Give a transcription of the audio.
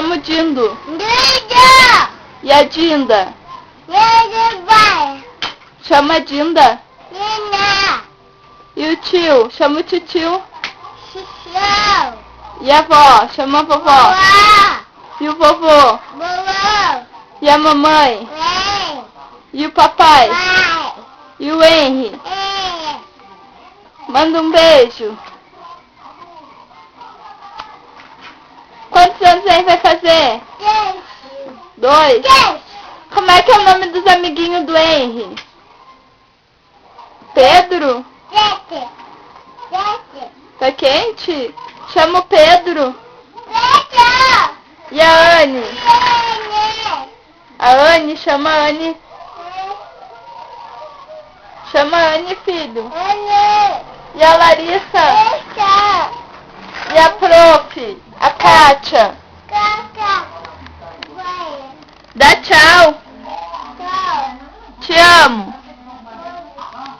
Chama o Dindo. Dinda! E a Dinda? Dinda vai! Chama a Dinda. Dinda! E o tio? Chama o tio. Xixão! E a avó? Chama a vovó. Vovó! E o vovô? Vovô! E a mamãe? Vem! E o papai? Vai! E o Henry? É! Manda um beijo. Quantos anos ele vai fazer? 2? Como é que é o nome dos amiguinhos do Henry? Pedro? Sete! Tá quente? Chama o Pedro. Sete! E a Anne? A Anne, chama a Anne. Chama a Anne, filho. E a Larissa? E a prof? A Kátia? Dá tchau.